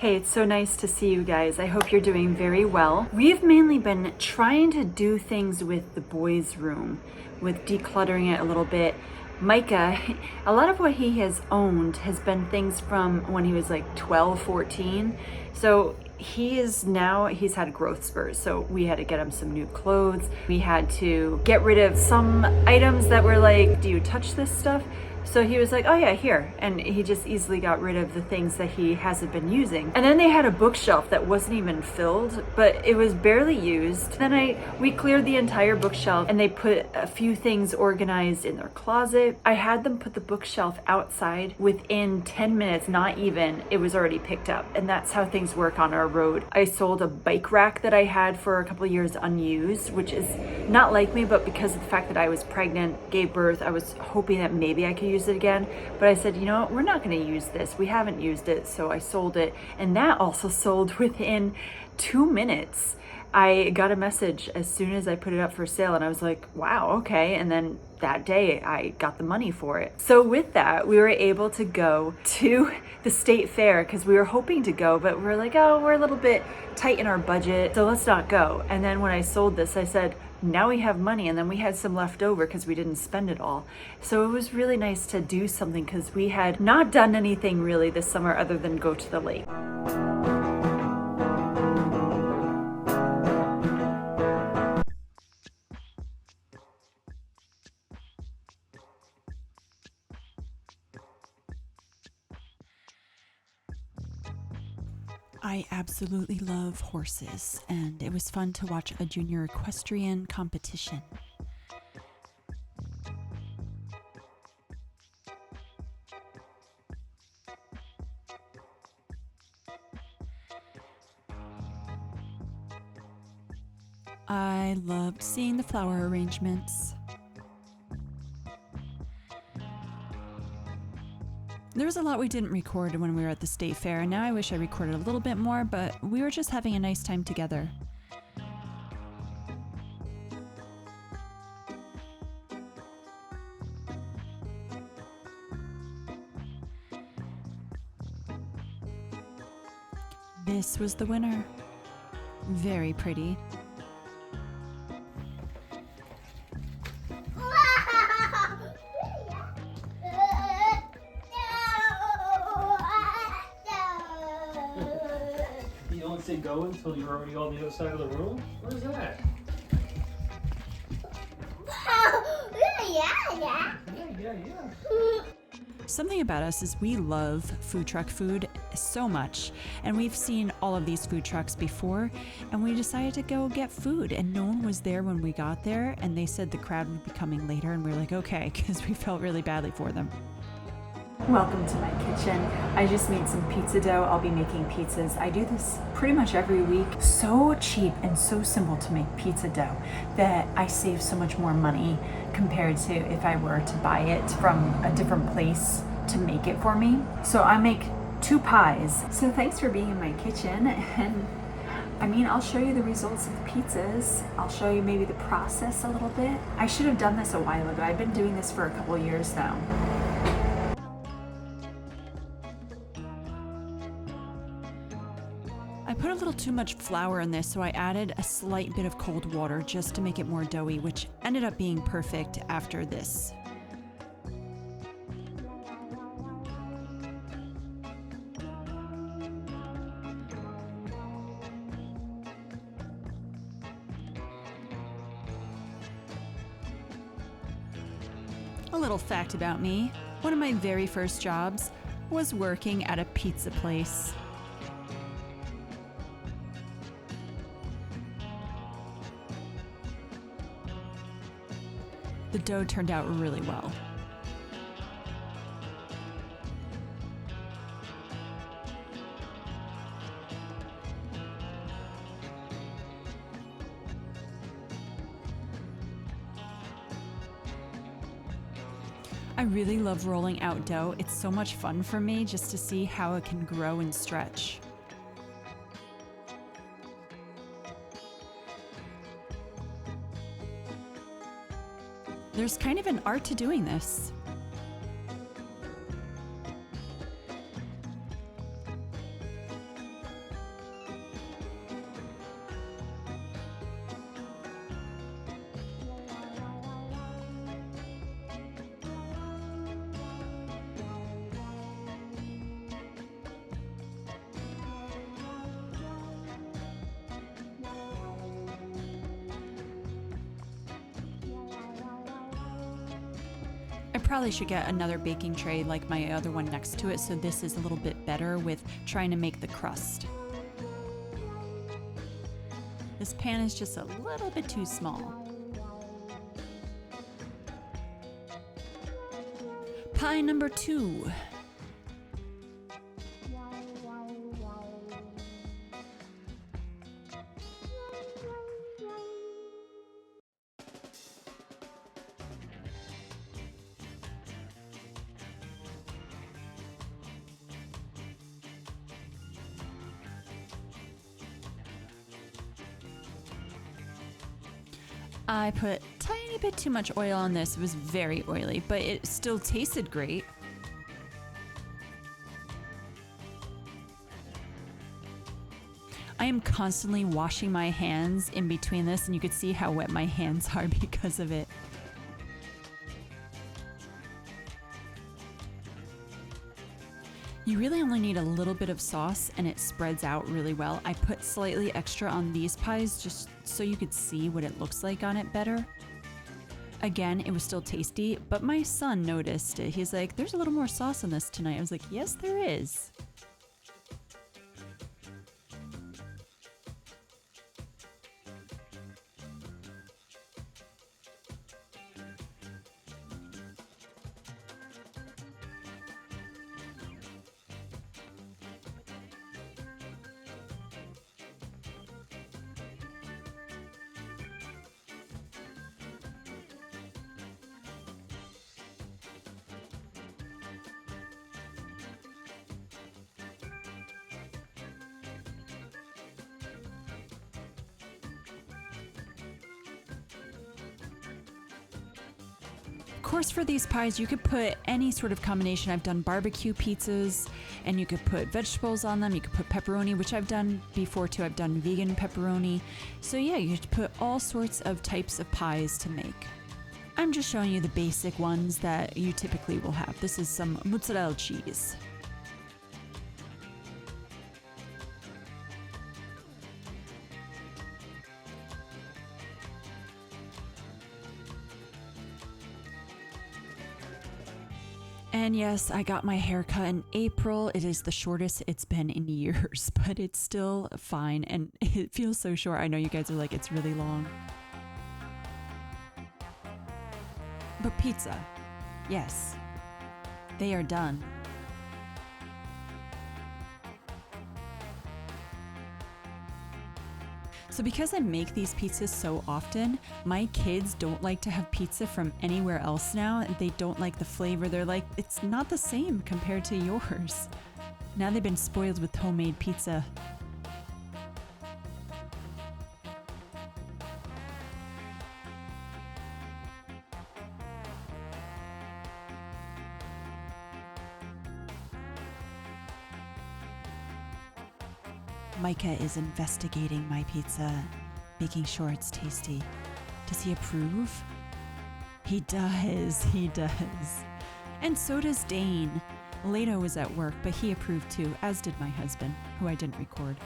Hey, it's so nice to see you guys. I hope you're doing very well. We've mainly been trying to do things with the boys' room, with decluttering it a little bit. Micah, a lot of what he has owned has been things from when he was like 12, 14. So he's had growth spurs. So we had to get him some new clothes. We had to get rid of some items that were like, do you touch this stuff? So he was like, oh yeah, here. And he just easily got rid of the things that he hasn't been using. And then they had a bookshelf that wasn't even filled, but it was barely used. Then we cleared the entire bookshelf and they put a few things organized in their closet. I had them put the bookshelf outside. Within 10 minutes, not even, it was already picked up. And that's how things work on our road. I sold a bike rack that I had for a couple of years unused, which is not like me, but because of the fact that I was pregnant, gave birth, I was hoping that maybe I could use it again. But I said, you know what, we're not going to use this. We haven't used it. So I sold it. And that also sold within 2 minutes. I got a message as soon as I put it up for sale and I was like, wow, okay. And then that day I got the money for it. So with that, we were able to go to the state fair because we were hoping to go, but we're like, oh, we're a little bit tight in our budget, so let's not go. And then when I sold this, I said, now we have money. And then we had some left over because we didn't spend it all. So it was really nice to do something because we had not done anything really this summer other than go to the lake. I absolutely love horses, and it was fun to watch a junior equestrian competition. I loved seeing the flower arrangements. There was a lot we didn't record when we were at the state fair, and now I wish I recorded a little bit more, but we were just having a nice time together. This was the winner. Very pretty. You don't say go until you're already on the other side of the room? What is that? Yeah. Something about us is we love food truck food so much, and we've seen all of these food trucks before, and we decided to go get food, and no one was there when we got there, and they said the crowd would be coming later, and we were like, okay, because we felt really badly for them. Welcome to my kitchen. I just made some pizza dough. I'll be making pizzas. I do this pretty much every week. So cheap and so simple to make pizza dough that I save so much more money compared to if I were to buy it from a different place to make it for me. So I make 2 pies. So thanks for being in my kitchen, and I mean, I'll show you the results of the pizzas. I'll show you maybe the process a little bit. I should have done this a while ago. I've been doing this for a couple years now. I put a little too much flour in this, so I added a slight bit of cold water just to make it more doughy, which ended up being perfect after this. A little fact about me, one of my very first jobs was working at a pizza place. The dough turned out really well. I really love rolling out dough. It's so much fun for me just to see how it can grow and stretch. There's kind of an art to doing this. probably should get another baking tray like my other one next to it, so this is a little bit better with trying to make the crust. This pan is just a little bit too small. Pie number 2. I put a tiny bit too much oil on this. It was very oily, but it still tasted great. I am constantly washing my hands in between this, and you could see how wet my hands are because of it. You really only need a little bit of sauce and it spreads out really well. I put slightly extra on these pies just so you could see what it looks like on it better. Again, it was still tasty, but my son noticed it. He's like, there's a little more sauce on this tonight. I was like, yes, there is. Of course, for these pies, you could put any sort of combination. I've done barbecue pizzas, and you could put vegetables on them. You could put pepperoni, which I've done before too. I've done vegan pepperoni. So yeah, you could put all sorts of types of pies to make. I'm just showing you the basic ones that you typically will have. This is some mozzarella cheese. And yes, I got my hair cut in April. It is the shortest it's been in years, but it's still fine and it feels so short. I know you guys are like, it's really long. But pizza, yes, they are done. So because I make these pizzas so often, my kids don't like to have pizza from anywhere else now. They don't like the flavor. They're like, it's not the same compared to yours. Now they've been spoiled with homemade pizza. Micah is investigating my pizza, making sure it's tasty. Does he approve? He does, he does. And so does Dane. Leto was at work, but he approved too, as did my husband, who I didn't record.